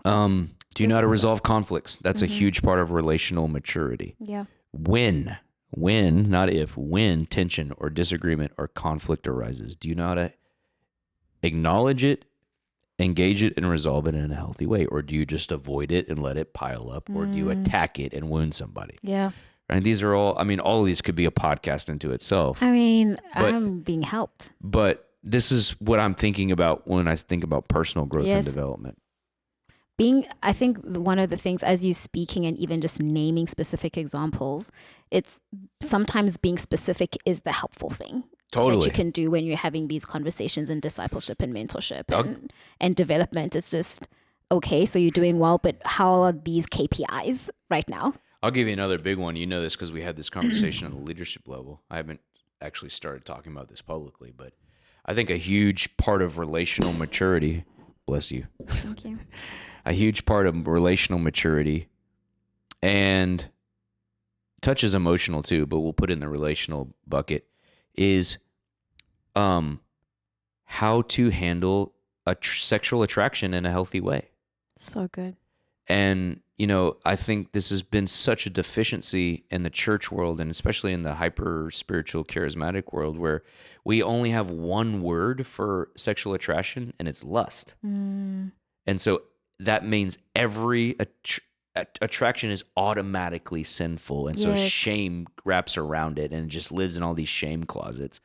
Do you know how to resolve conflicts? That's a huge part of relational maturity.
Yeah.
When, not if, when tension or disagreement or conflict arises, do you know how to acknowledge it, engage it, and resolve it in a healthy way? Or do you just avoid it and let it pile up? Or do you attack it and wound somebody?
Yeah.
And these are all of these could be a podcast into itself.
I mean, I'm being helped.
But this is what I'm thinking about when I think about personal growth and development.
I think one of the things, as you speaking and even just naming specific examples, it's sometimes being specific is the helpful thing.
Totally.
That you can do when you're having these conversations in discipleship and mentorship and development. It's just, okay, so you're doing well, but how are these KPIs right now?
I'll give you another big one. You know this because we had this conversation on the leadership level. I haven't actually started talking about this publicly, but I think a huge part of relational maturity, bless you.
Thank you.
A huge part of relational maturity, and touches emotional too, but we'll put it in the relational bucket, is how to handle a sexual attraction in a healthy way.
So good.
And, you know, I think this has been such a deficiency in the church world, and especially in the hyper spiritual charismatic world, where we only have one word for sexual attraction, and it's lust. And so that means every attraction is automatically sinful. And so shame wraps around it and just lives in all these shame closets.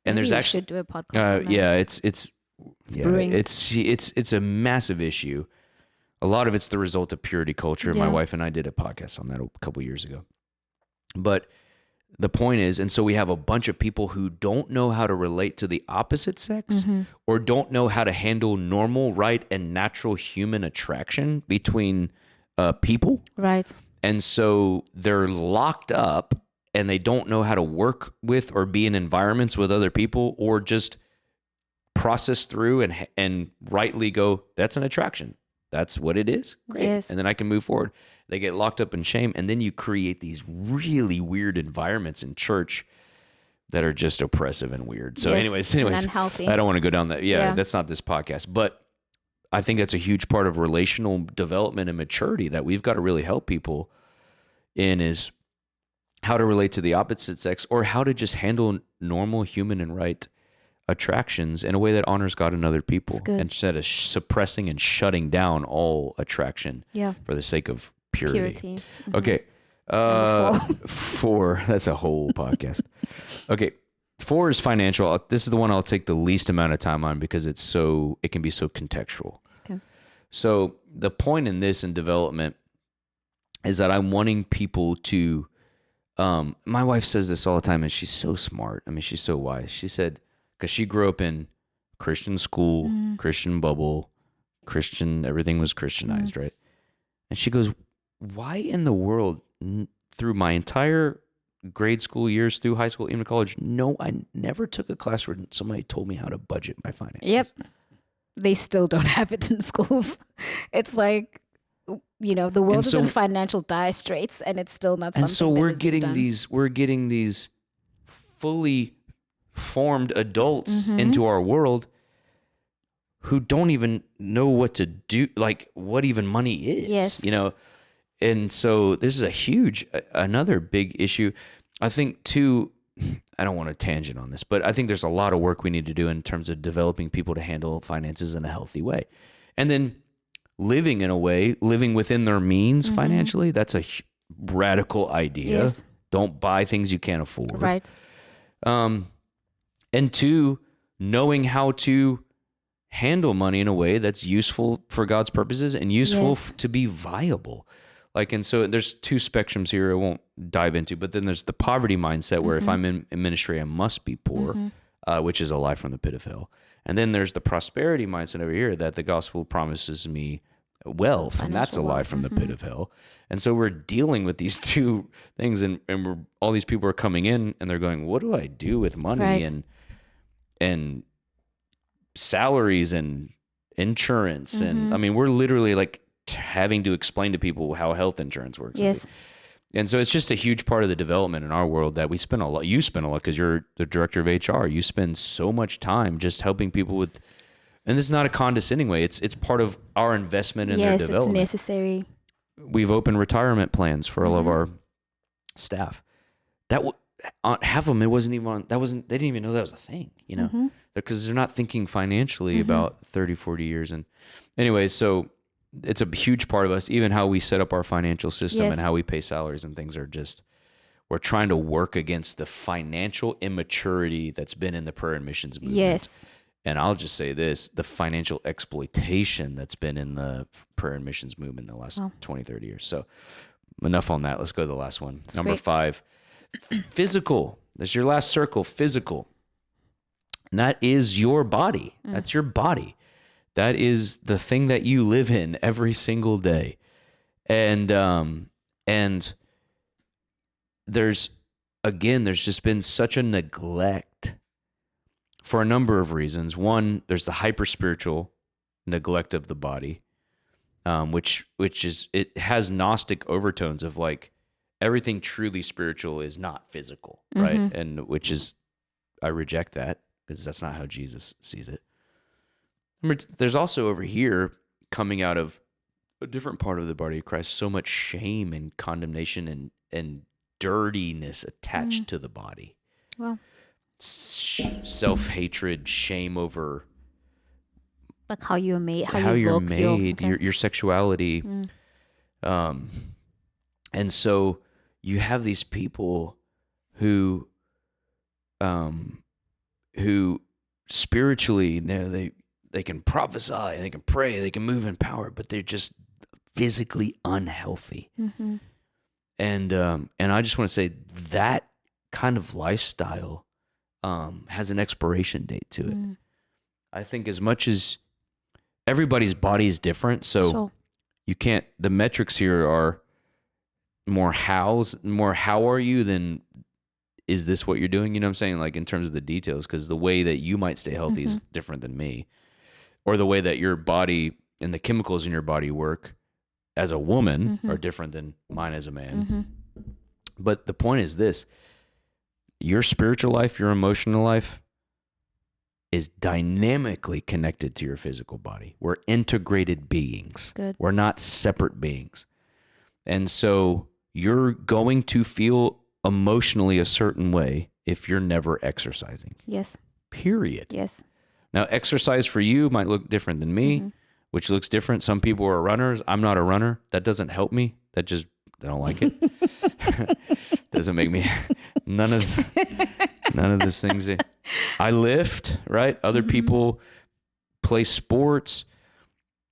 And
Maybe
there's actually
should do a podcast on that.
yeah, it's
brewing.
It's a massive issue. A lot of it's the result of purity culture. My wife and I did a podcast on that a couple years ago. But the point is, and so we have a bunch of people who don't know how to relate to the opposite sex or don't know how to handle normal, right, and natural human attraction between people.
Right.
And so they're locked up and they don't know how to work with or be in environments with other people, or just process through and rightly go, that's an attraction. That's what it is. Great.
Yes.
And then I can move forward. They get locked up in shame. And then you create these really weird environments in church that are just oppressive and weird. So anyways,
and unhealthy.
I don't want to go down that. Yeah, that's not this podcast. But I think that's a huge part of relational development and maturity that we've got to really help people in, is how to relate to the opposite sex, or how to just handle normal human and right attractions in a way that honors God and other people, instead of suppressing and shutting down all attraction for the sake of purity. Okay. 4, that's a whole podcast. Okay. 4 is financial. This is the one I'll take the least amount of time on because it can be so contextual. Okay. So the point in this in development is that I'm wanting people to, my wife says this all the time, and she's so smart. I mean, she's so wise. She said, because she grew up in Christian school, Christian bubble, Christian, everything was Christianized, right? And she goes, why in the world, through my entire grade school years, through high school, even college, no, I never took a class where somebody told me how to budget my finances.
Yep. They still don't have it in schools. It's like, you know, the world is in financial dire straits, and it's still not something. And so we're
getting these fully formed adults into our world who don't even know what to do, like what even money is, you know? And so this is another big issue. I think too, I don't want to tangent on this, but I think there's a lot of work we need to do in terms of developing people to handle finances in a healthy way. And then living in a way, living within their means financially, that's a radical idea.
Yes.
Don't buy things you can't afford.
Right.
And two, knowing how to handle money in a way that's useful for God's purposes and useful to be viable. Like, and so there's two spectrums here I won't dive into, but then there's the poverty mindset where if I'm in ministry, I must be poor, which is a lie from the pit of hell. And then there's the prosperity mindset over here that the gospel promises me wealth, and that's a lie from the pit of hell. And so we're dealing with these two things, and all these people are coming in and they're going, what do I do with money and salaries and insurance? And I mean, we're literally like having to explain to people how health insurance works.
Yes.
And so it's just a huge part of the development in our world that we spend a lot. You spend a lot because you're the director of HR. You spend so much time just helping people with, and this is not a condescending way. It's part of our investment in their development.
Yes, it's necessary.
We've opened retirement plans for all of our staff. That half of them, it wasn't even on. They didn't even know that was a thing. You know, because they're not thinking financially about 30, 40 years. And anyway, so it's a huge part of us, even how we set up our financial system and how we pay salaries and things are just, we're trying to work against the financial immaturity that's been in the prayer and missions movement.
Yes.
And I'll just say this, the financial exploitation that's been in the prayer and missions movement in the last 20, 30 years. So enough on that. Let's go to the last one.
That's
Number
great.
5, physical. That's your last circle, physical. And that is your body. That's your body. That is the thing that you live in every single day. And there's just been such a neglect for a number of reasons. One, there's the hyper spiritual neglect of the body, which is, it has Gnostic overtones of like everything truly spiritual is not physical, right? And which is, I reject that because that's not how Jesus sees it. There's also over here, coming out of a different part of the body of Christ, so much shame and condemnation and dirtiness attached to the body.
Well,
self-hatred, shame over
like how you're made,
how
you
you're
look,
made, your sexuality. And so you have these people who spiritually, you know, they can prophesy, they can pray, they can move in power, but they're just physically unhealthy. And I just want to say that kind of lifestyle has an expiration date to it. I think as much as everybody's body is different, so you can't, the metrics here are more how are you than is this what you're doing? You know what I'm saying? Like in terms of the details, because the way that you might stay healthy is different than me. Or the way that your body and the chemicals in your body work as a woman are different than mine as a man. But the point is this, your spiritual life, your emotional life is dynamically connected to your physical body. We're integrated beings.
Good.
We're not separate beings. And so you're going to feel emotionally a certain way if you're never exercising.
Yes.
Period.
Yes.
Now, exercise for you might look different than me, which looks different. Some people are runners. I'm not a runner. That doesn't help me. I don't like it. Doesn't make me, none of these things. I lift, right? Other people play sports.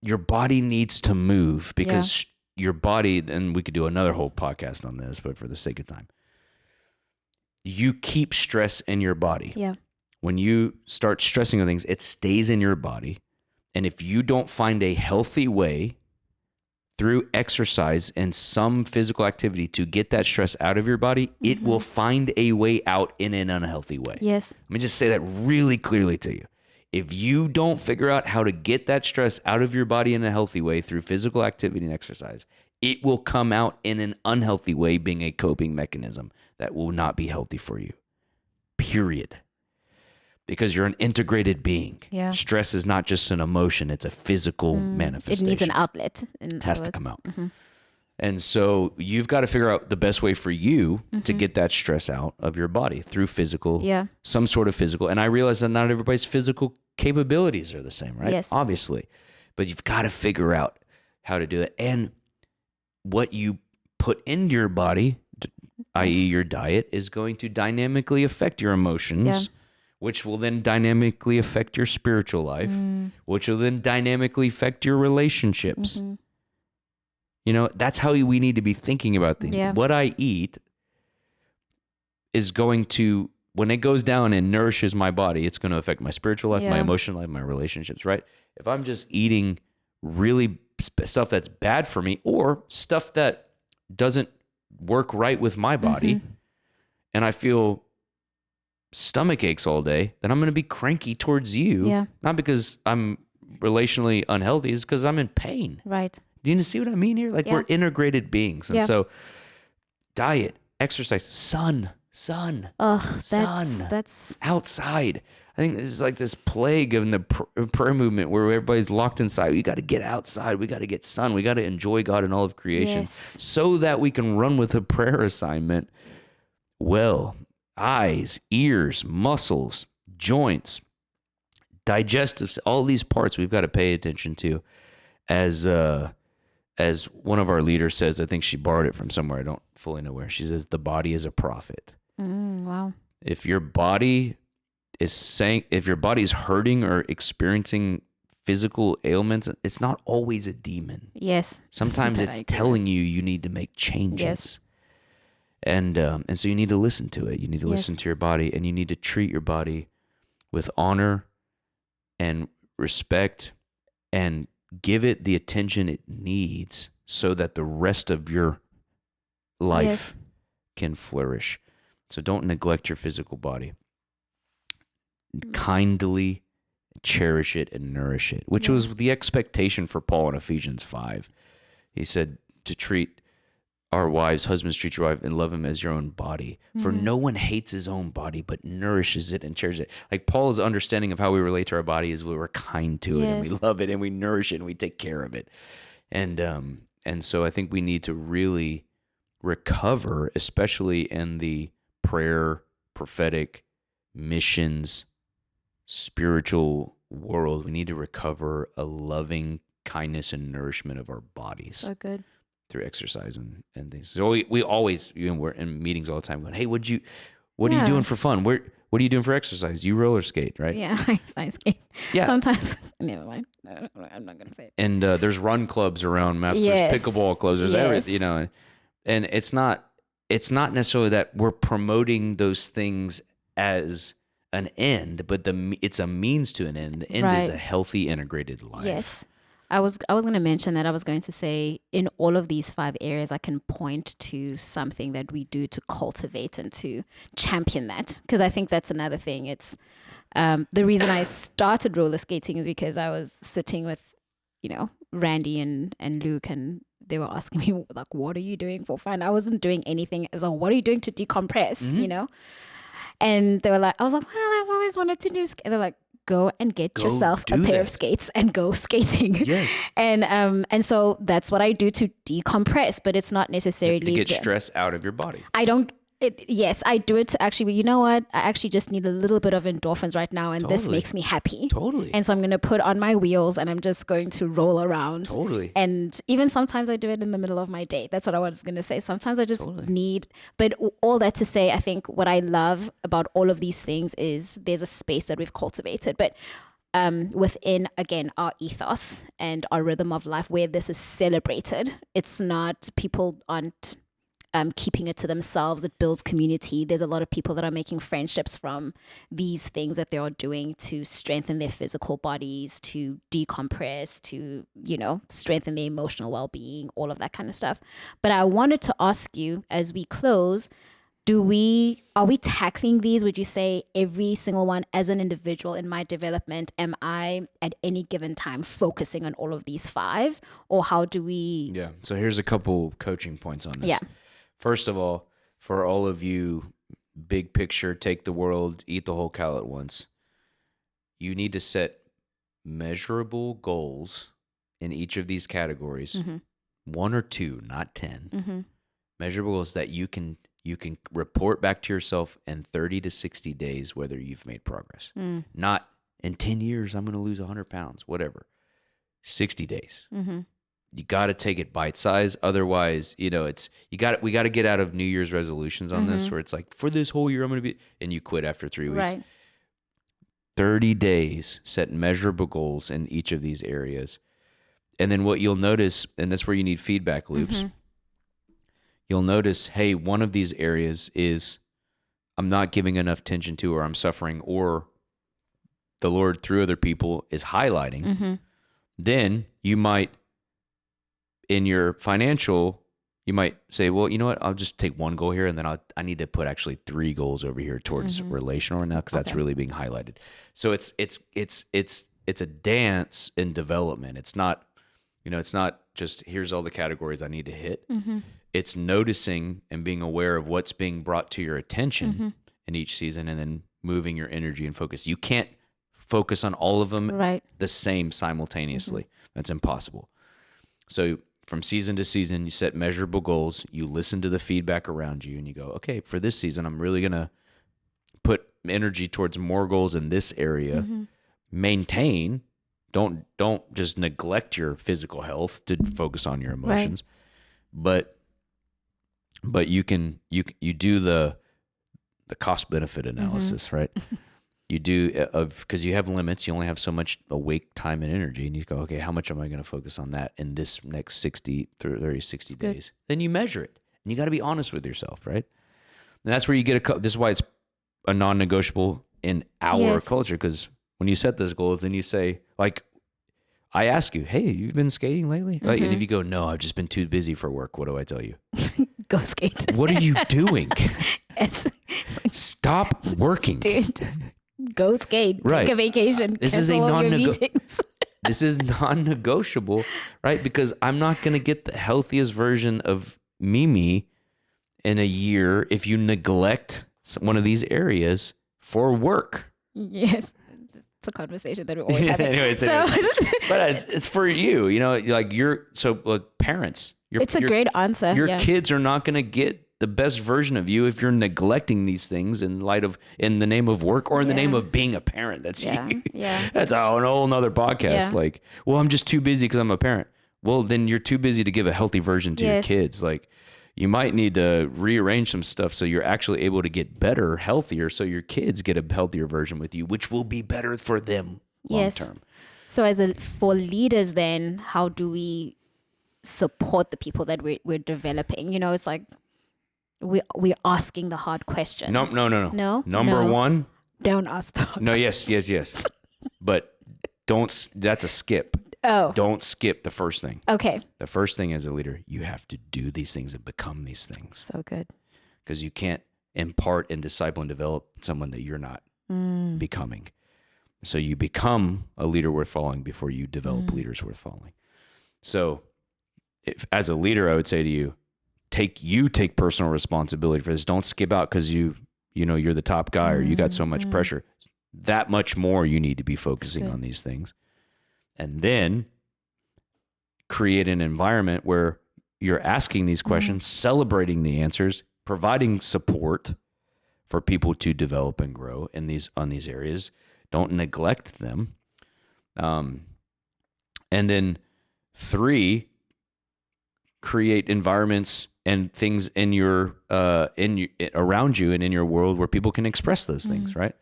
Your body needs to move because your body, and we could do another whole podcast on this, but for the sake of time, you keep stress in your body.
Yeah.
When you start stressing on things, it stays in your body. And if you don't find a healthy way through exercise and some physical activity to get that stress out of your body, it will find a way out in an unhealthy way.
Yes.
Let me just say that really clearly to you. If you don't figure out how to get that stress out of your body in a healthy way through physical activity and exercise, it will come out in an unhealthy way, being a coping mechanism that will not be healthy for you. Period. Because you're an integrated being.
Yeah.
Stress is not just an emotion, it's a physical manifestation.
It needs an outlet.
It has to come out. And so you've got to figure out the best way for you to get that stress out of your body through physical, some sort of physical. And I realize that not everybody's physical capabilities are the same, right?
Yes.
Obviously. But you've got to figure out how to do it. And what you put into your body, i.e. your diet, is going to dynamically affect your emotions, which will then dynamically affect your spiritual life, which will then dynamically affect your relationships. You know, that's how we need to be thinking about things.
Yeah.
What I eat is going to, when it goes down and nourishes my body, it's going to affect my spiritual life, my emotional life, my relationships, right? If I'm just eating really stuff that's bad for me or stuff that doesn't work right with my body and I feel stomach aches all day, then I'm going to be cranky towards you.
Yeah.
Not because I'm relationally unhealthy, it's because I'm in pain.
Right.
Do you see what I mean here? Like we're integrated beings. And so diet, exercise, sun,
That's
outside. I think it's like this plague of the prayer movement where everybody's locked inside. We got to get outside. We got to get sun. We got to enjoy God in all of creation so that we can run with a prayer assignment well. Eyes, ears, muscles, joints, digestives, all these parts we've got to pay attention to. As one of our leaders says, I think she borrowed it from somewhere, I don't fully know where. She says, the body is a prophet.
Wow.
If your body is hurting or experiencing physical ailments, it's not always a demon.
Yes.
Sometimes it's telling you need to make changes.
Yes.
And so you need to listen to it. You need to listen to your body, and you need to treat your body with honor and respect and give it the attention it needs so that the rest of your life can flourish. So don't neglect your physical body. Kindly cherish it and nourish it, which was the expectation for Paul in Ephesians 5. He said to treat our wives, husbands, treat your wife and love him as your own body. For no one hates his own body, but nourishes it and cherishes it. Like Paul's understanding of how we relate to our body is we're kind to it and we love it and we nourish it and we take care of it. And so I think we need to really recover, especially in the prayer, prophetic, missions, spiritual world. We need to recover a loving kindness and nourishment of our bodies.
So good.
Through exercise and things. So we always, we're in meetings all the time going, hey, what are you doing for fun? What are you doing for exercise? You roller skate, right?
Yeah, I skate. Yeah. Sometimes, never mind. No, I'm not going to say it.
And there's run clubs around Maps. There's pickleball clubs. There's everything, you know. And it's not necessarily that we're promoting those things as an end, but it's a means to an end. The end is a healthy, integrated life.
Yes. I was going to mention that. I was going to say in all of these 5 areas, I can point to something that we do to cultivate and to champion that. Because I think that's another thing. It's the reason I started roller skating is because I was sitting with, Randy and Luke, and they were asking me, like, what are you doing for fun? I wasn't doing anything. As what are you doing to decompress, And they were like, I was like, well, I've always wanted to do skate. They're like, go and get yourself a pair of skates and go skating.
Yes.
And so that's what I do to decompress, but it's not necessarily
to get stress out of your body.
Yes, I do it to actually, but you know what? I actually just need a little bit of endorphins right now, and this makes me happy.
Totally.
And so I'm going to put on my wheels and I'm just going to roll around.
Totally.
And even sometimes I do it in the middle of my day. That's what I was going to say. Sometimes I just need, but all that to say, I think what I love about all of these things is there's a space that we've cultivated, but within, again, our ethos and our rhythm of life where this is celebrated. It's not, people aren't keeping it to themselves. It builds community. There's a lot of people that are making friendships from these things that they are doing to strengthen their physical bodies, to decompress, to, strengthen their emotional well-being, all of that kind of stuff. But I wanted to ask you as we close, are we tackling these? Would you say every single one as an individual in my development, am I at any given time focusing on all of these 5? Or how do we?
Yeah. So here's a couple coaching points on this.
Yeah.
First of all, for all of you, big picture, take the world, eat the whole cow at once. You need to set measurable goals in each of these categories 1 or 2, not 10, measurable goals that you can report back to yourself in 30 to 60 days whether you've made progress. Not in 10 years, I'm going to lose 100 pounds, whatever. 60 days. You got to take it bite size. Otherwise, we got to get out of New Year's resolutions on this where it's like, for this whole year, I'm going to be, and you quit after 3 weeks. Right. 30 days, set measurable goals in each of these areas. And then what you'll notice, and that's where you need feedback loops. You'll notice, hey, one of these areas is I'm not giving enough attention to, or I'm suffering, or the Lord through other people is highlighting. Then you might, in your financial, you might say, well, you know what? I'll just take one goal here, and then I need to put actually 3 goals over here towards relational now, because that's really being highlighted. So it's a dance in development. It's not, it's not just here's all the categories I need to hit. It's noticing and being aware of what's being brought to your attention in each season, and then moving your energy and focus. You can't focus on all of them the same simultaneously. That's impossible. So from season to season, you set measurable goals, you listen to the feedback around you, and you go, okay, for this season, I'm really going to put energy towards more goals in this area. Maintain, don't just neglect your physical health to focus on your emotions. But you do the cost benefit analysis, right? You do because you have limits. You only have so much awake time and energy, and you go, okay, how much am I going to focus on that in this next 60 days? Good. Then you measure it, and you got to be honest with yourself, right? And that's where you get this is why it's a non-negotiable in our culture, because when you set those goals, then you say, like, I ask you, hey, you've been skating lately? Like, and if you go, no, I've just been too busy for work, what do I tell you?
Go skate.
What are you doing?
It's like,
stop working.
Dude, just go skate. Take a vacation.
This is This is non-negotiable, right? Because I'm not going to get the healthiest version of Mimi in a year if you neglect one of these areas for work.
Yes. It's a conversation that we always have.
Anyways, but it's for you, like parents.
It's a great answer.
Your kids are not going to get the best version of you if you're neglecting these things in the name of work or in the name of being a parent. That's that's a whole nother podcast. Like, well, I'm just too busy because I'm a parent. Well, then you're too busy to give a healthy version to your kids. Like, you might need to rearrange some stuff so you're actually able to get better, healthier, so your kids get a healthier version with you, which will be better for them long term.
So for leaders then, how do we support the people that we're developing? It's like we're asking the hard questions.
No. Number one.
Don't ask the hard
questions. Yes. But that's a skip.
Oh.
Don't skip the first thing.
Okay.
The first thing as a leader, you have to do these things and become these things.
So good.
Because you can't impart and disciple and develop someone that you're not becoming. So you become a leader worth following before you develop leaders worth following. So as a leader, I would say to you, take personal responsibility for this. Don't skip out because you're the top guy or you got so much pressure. That much more you need to be focusing on these things. And then create an environment where you're asking these questions, celebrating the answers, providing support for people to develop and grow on these areas. Don't neglect them. And then 3, create environments and things in your around you and in your world where people can express those things, right?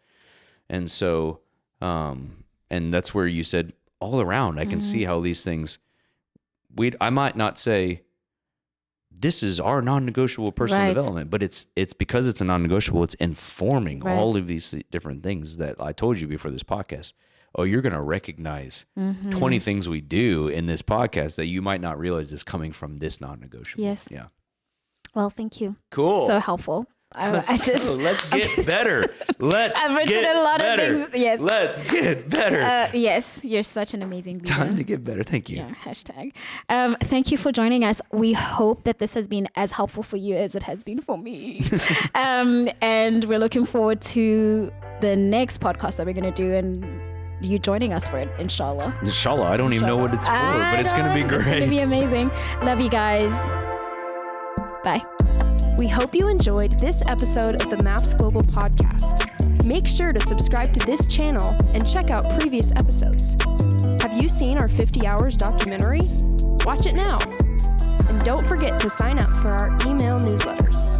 And so, and that's where you said all around. I can see how these things. I might not say this is our non-negotiable personal development, but it's because it's a non-negotiable. It's informing all of these different things that I told you before this podcast. Oh, you're going to recognize 20 things we do in this podcast that you might not realize is coming from this non-negotiable.
Yes.
Yeah.
Well, thank you.
Cool.
So helpful.
Let's get better.
I've written a lot of things. Yes.
Let's get better.
Yes. You're such an amazing leader.
Time to get better. Thank you.
Yeah. Hashtag. Thank you for joining us. We hope that this has been as helpful for you as it has been for me. And we're looking forward to the next podcast that we're going to do. And you joining us for it, inshallah.
Inshallah. I don't even know what it's for, but it's going to be great.
It's going to be amazing. Love you guys. Bye.
We hope you enjoyed this episode of the MAPS Global Podcast. Make sure to subscribe to this channel and check out previous episodes. Have you seen our 50 Hours documentary? Watch it now. And don't forget to sign up for our email newsletters.